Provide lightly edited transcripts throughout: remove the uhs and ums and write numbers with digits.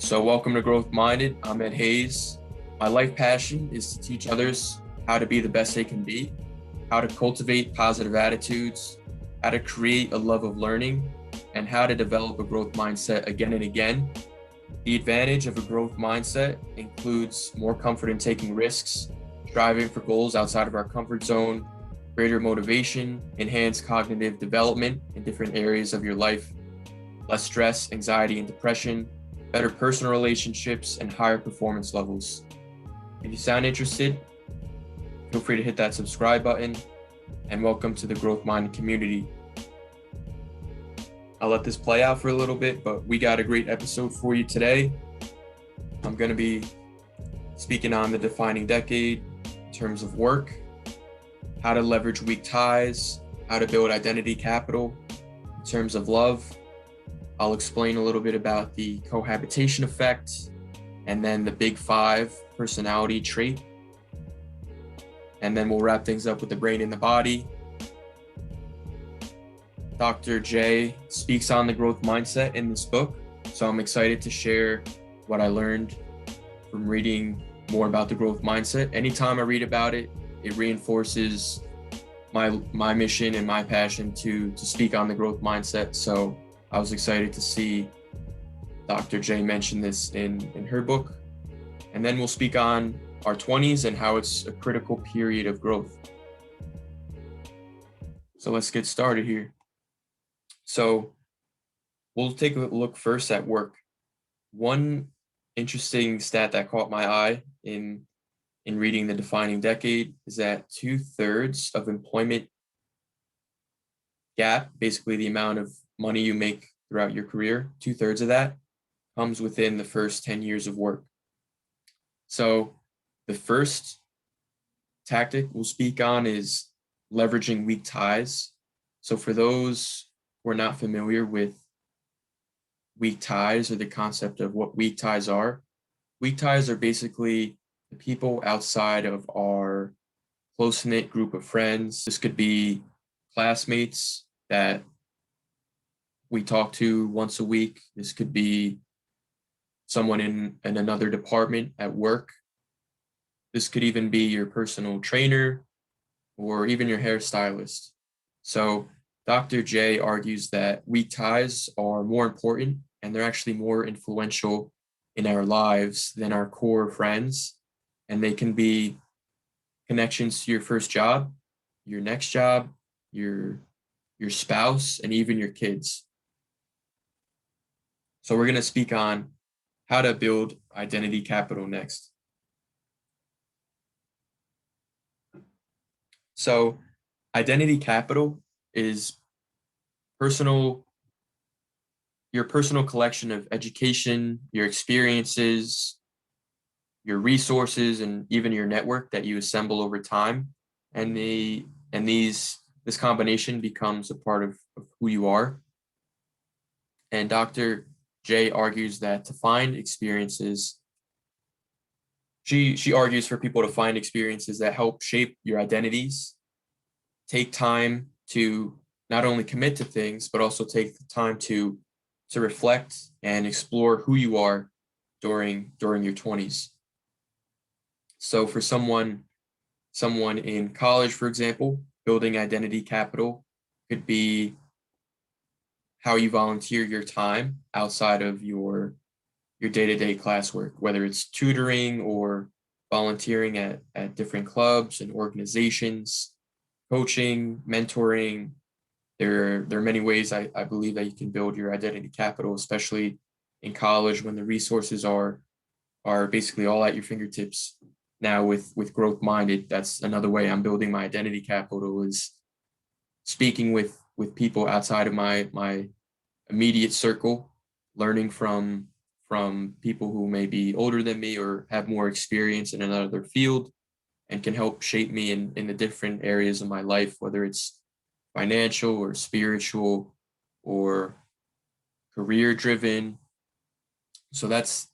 So welcome to Growth Minded. I'm Ed Hayes. My life passion is to teach others how to be the best they can be, how to cultivate positive attitudes, how to create a love of learning, and how to develop a growth mindset again and again. The advantage of a growth mindset includes more comfort in taking risks, striving for goals outside of our comfort zone, greater motivation, enhanced cognitive development in different areas of your life, less stress, anxiety, and depression, better personal relationships, and higher performance levels. If you sound interested, feel free to hit that subscribe button, and welcome to the Growth Minded community. I'll let this play out for a little bit, but we got a great episode for you today. I'm going to be speaking on the defining decade in terms of work, how to leverage weak ties, how to build identity capital in terms of love. I'll explain a little bit about the cohabitation effect and then the big 5 personality trait. And then we'll wrap things up with the brain and the body. Dr. Jay speaks on the growth mindset in this book, so I'm excited to share what I learned from reading more about the growth mindset. Anytime I read about it, it reinforces my mission and my passion to speak on the growth mindset. So I was excited to see Dr. Jay mention this in her book. And then we'll speak on our 20s and how it's a critical period of growth. So let's get started here. So we'll take a look first at work. One interesting stat that caught my eye in reading the defining decade is that 2/3 of employment gap, basically the amount of money you make throughout your career, 2/3 of that comes within the first 10 years of work. So the first tactic we'll speak on is leveraging weak ties. So for those who are not familiar with weak ties or the concept of what weak ties are basically the people outside of our close-knit group of friends. This could be classmates that we talk to once a week. This could be someone in another department at work. This could even be your personal trainer or even your hairstylist. So Dr. Jay argues that weak ties are more important and they're actually more influential in our lives than our core friends. And they can be connections to your first job, your next job, your spouse, and even your kids. So we're going to speak on how to build identity capital next. So identity capital is your personal collection of education, your experiences, your resources, and even your network that you assemble over time. And this combination becomes a part of who you are. And Dr. Jay argues that to find experiences, she argues for people to find experiences that help shape your identities, take time to not only commit to things, but also take the time to reflect and explore who you are during your 20s. So for someone in college, for example, building identity capital could be how you volunteer your time outside of your day-to-day classwork, whether it's tutoring or volunteering at different clubs and organizations, coaching, mentoring. There are many ways I believe that you can build your identity capital, especially in college when the resources are basically all at your fingertips. Now with Growth Minded, that's another way I'm building my identity capital, is speaking with people outside of my immediate circle, learning from people who may be older than me or have more experience in another field and can help shape me in the different areas of my life, whether it's financial or spiritual or career driven. So that's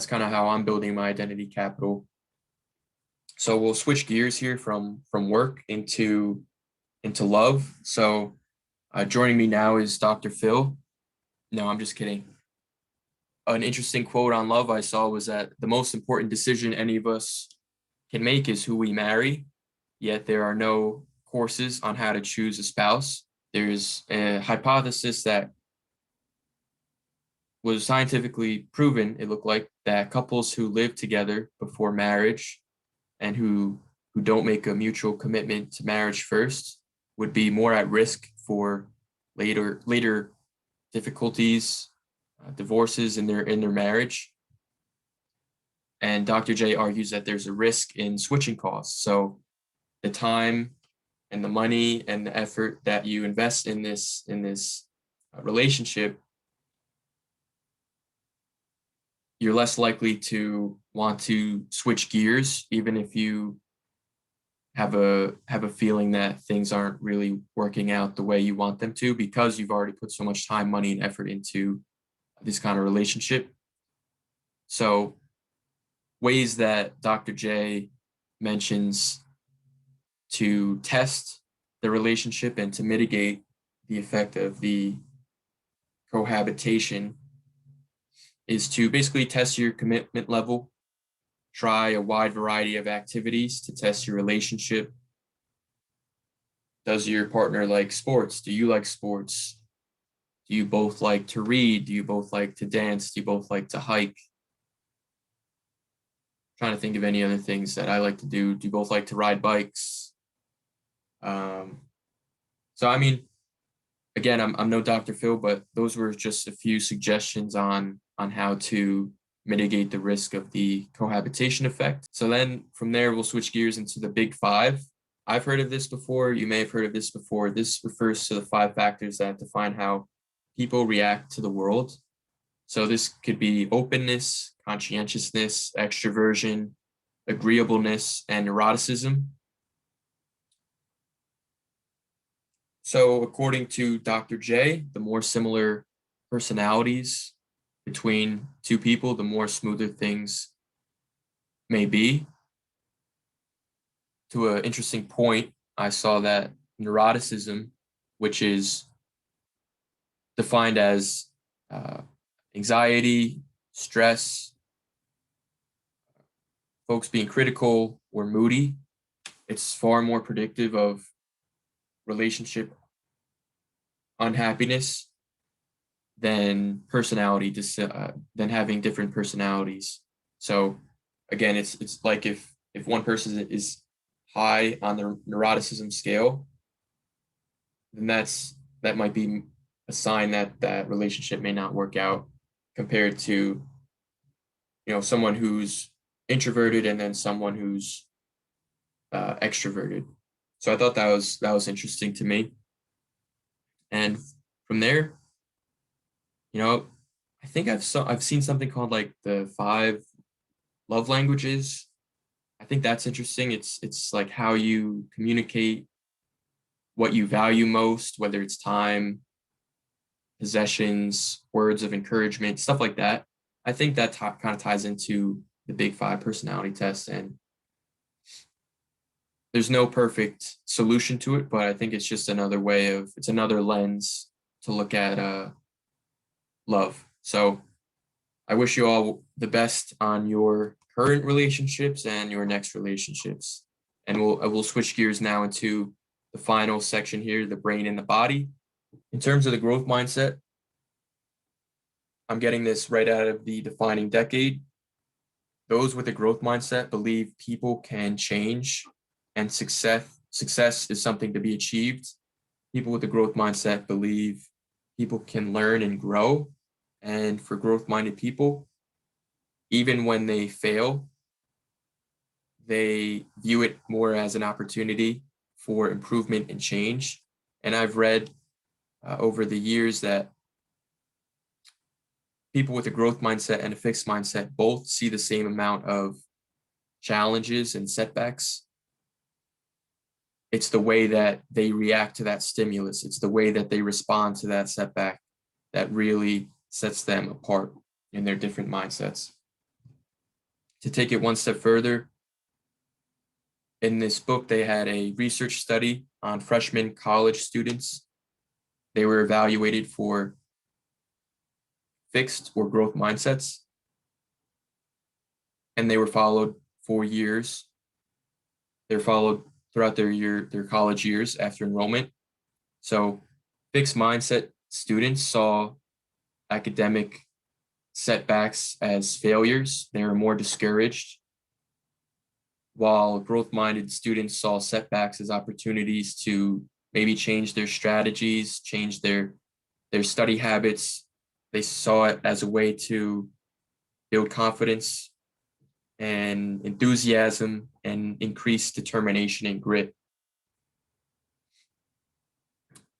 kind of how I'm building my identity capital. So we'll switch gears here from work into love. So joining me now is Dr. Phil. No, I'm just kidding. An interesting quote on love I saw was that the most important decision any of us can make is who we marry, yet there are no courses on how to choose a spouse. There's a hypothesis that was scientifically proven, it looked like, that couples who live together before marriage and who don't make a mutual commitment to marriage first would be more at risk for later difficulties, divorces in their marriage. And Dr. J argues that there's a risk in switching costs. So the time and the money and the effort that you invest in this relationship, you're less likely to want to switch gears, even if you have a feeling that things aren't really working out the way you want them to, because you've already put so much time, money, and effort into this kind of relationship. So ways that Dr. J mentions to test the relationship and to mitigate the effect of the cohabitation is to basically test your commitment level, try a wide variety of activities to test your relationship. Does your partner like sports? Do you like sports? Do you both like to read? Do you both like to dance? Do you both like to hike? Trying to think of any other things that I like to do. Do you both like to ride bikes? So I mean, again, I'm no Dr. Phil, but those were just a few suggestions on how to mitigate the risk of the cohabitation effect. So then from there, we'll switch gears into the big five. I've heard of this before. You may have heard of this before. This refers to the 5 factors that define how people react to the world. So this could be openness, conscientiousness, extroversion, agreeableness, and neuroticism. So according to Dr. J, the more similar personalities between two people, the more smoother things may be. To an interesting point, I saw that neuroticism, which is defined as anxiety, stress, folks being critical or moody, it's far more predictive of relationship unhappiness than than having different personalities. So again, it's like if one person is high on the neuroticism scale, then that might be a sign that that relationship may not work out, compared to someone who's introverted and then someone who's extroverted. So I thought that was interesting to me. And from there, I think I've seen something called like the 5 love languages. I think that's interesting. It's like how you communicate what you value most, whether it's time, possessions, words of encouragement, stuff like that. I think that kind of ties into the big 5 personality test, and there's no perfect solution to it, but I think it's just it's another lens to look at love. So I wish you all the best on your current relationships and your next relationships. And we'll switch gears now into the final section here, the brain and the body. In terms of the growth mindset, I'm getting this right out of the Defining Decade. Those with a growth mindset believe people can change and success is something to be achieved. People with a growth mindset believe people can learn and grow. And for growth-minded people, even when they fail, they view it more as an opportunity for improvement and change. And I've read over the years that people with a growth mindset and a fixed mindset both see the same amount of challenges and setbacks. It's the way that they react to that stimulus. It's the way that they respond to that setback that really sets them apart in their different mindsets. To take it one step further, in this book, they had a research study on freshman college students. They were evaluated for fixed or growth mindsets, and they were followed for years. They're followed throughout their college years after enrollment. So fixed mindset students saw academic setbacks as failures. They were more discouraged, while growth-minded students saw setbacks as opportunities to maybe change their strategies, change their study habits. They saw it as a way to build confidence and enthusiasm and increase determination and grit.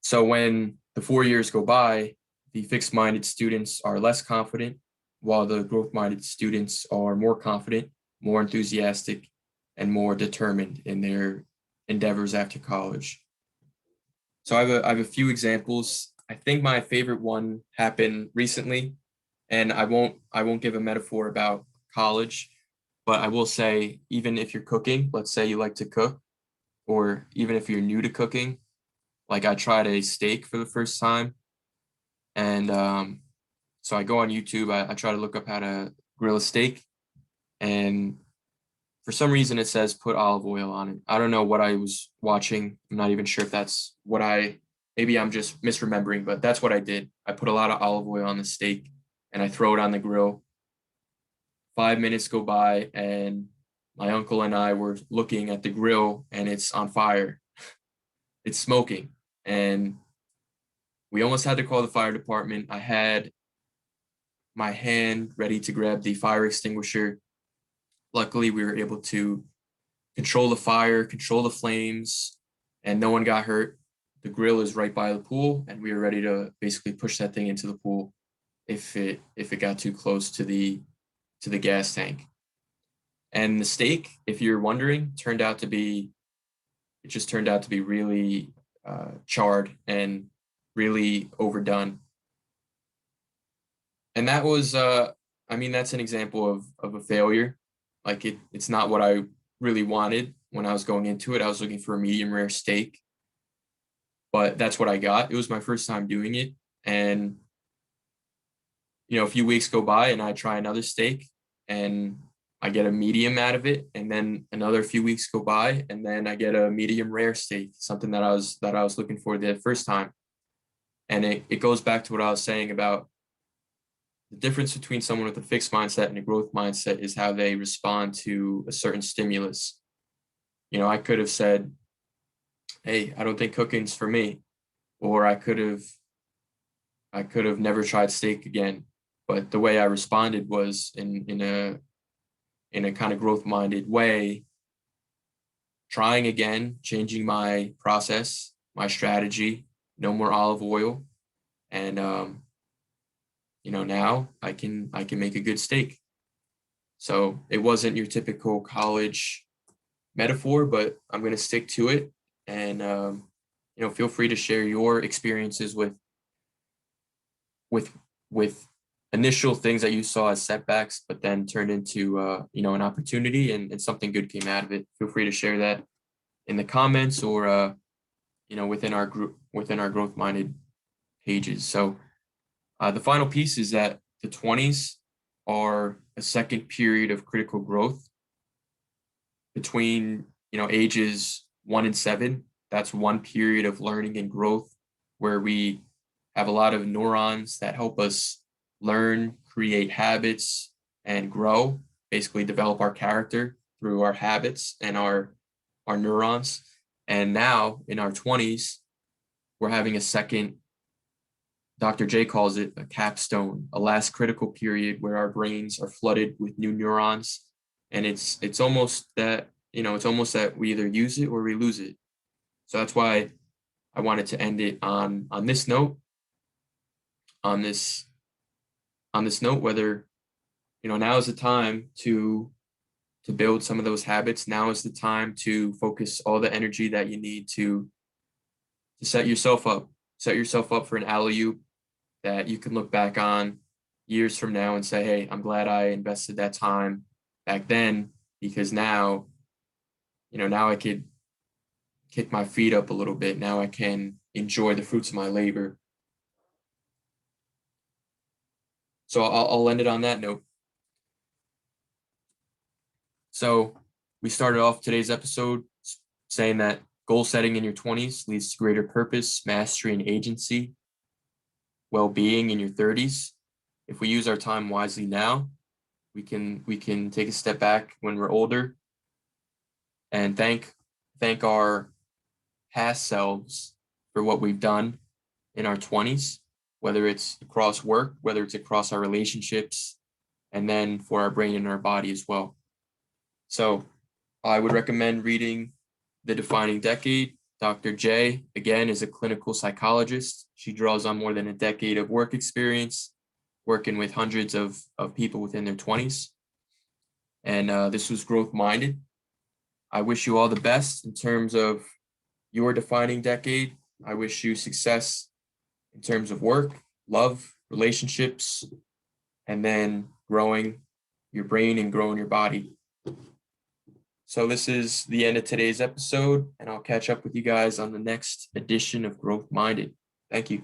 So when the 4 years go by, the fixed-minded students are less confident, while the growth-minded students are more confident, more enthusiastic, and more determined in their endeavors after college. So I have a few examples. I think my favorite one happened recently, and I won't give a metaphor about college, but I will say, even if you're cooking, let's say you like to cook, or even if you're new to cooking, like I tried a steak for the first time, and so I go on YouTube, I try to look up how to grill a steak, and for some reason it says put olive oil on it. I don't know what I was watching. I'm not even sure if that's what maybe I'm just misremembering, but that's what I did. I put a lot of olive oil on the steak and I throw it on the grill. 5 minutes go by and my uncle and I were looking at the grill and it's on fire. It's smoking. And we almost had to call the fire department. I had my hand ready to grab the fire extinguisher. Luckily, we were able to control the fire, control the flames, and no one got hurt. The grill is right by the pool, and we were ready to basically push that thing into the pool if it got too close to the gas tank. And the steak, if you're wondering, turned out to be really charred and really overdone. And that was, that's an example of a failure. Like it's not what I really wanted when I was going into it. I was looking for a medium rare steak, but that's what I got. It was my first time doing it. And, a few weeks go by and I try another steak and I get a medium out of it. And then another few weeks go by and then I get a medium rare steak, something that I was looking for the first time. And it goes back to what I was saying about the difference between someone with a fixed mindset and a growth mindset is how they respond to a certain stimulus. I could have said, hey, I don't think cooking's for me. Or I could have never tried steak again. But the way I responded was in a kind of growth-minded way, trying again, changing my process, my strategy, no more olive oil. And now I can make a good steak. So it wasn't your typical college metaphor, but I'm going to stick to it. And feel free to share your experiences with initial things that you saw as setbacks, but then turned into an opportunity and something good came out of it. Feel free to share that in the comments or within our growth minded pages. So the final piece is that the 20s are a second period of critical growth between ages 1 and 7. That's one period of learning and growth where we have a lot of neurons that help us learn, create habits, and grow, basically develop our character through our habits and our neurons. And now in our 20s, we're having a second, Dr. Jay calls it a capstone, a last critical period where our brains are flooded with new neurons. And it's almost that, we either use it or we lose it. So that's why I wanted to end it on this note, on this note, whether, now is the time to build some of those habits. Now is the time to focus all the energy that you need to set yourself up for an alley-oop that you can look back on years from now and say, hey, I'm glad I invested that time back then, because now I could kick my feet up a little bit. Now I can enjoy the fruits of my labor. So I'll end it on that note. So we started off today's episode saying that goal setting in your 20s leads to greater purpose, mastery, and agency, well-being in your 30s. If we use our time wisely now, we can take a step back when we're older and thank our past selves for what we've done in our 20s, whether it's across work, whether it's across our relationships, and then for our brain and our body as well. So I would recommend reading The Defining Decade. Dr. Jay, again, is a clinical psychologist. She draws on more than a decade of work experience, working with hundreds of people within their 20s. And this was Growth Minded. I wish you all the best in terms of your defining decade. I wish you success in terms of work, love, relationships, and then growing your brain and growing your body. So this is the end of today's episode, and I'll catch up with you guys on the next edition of Growth Minded. Thank you.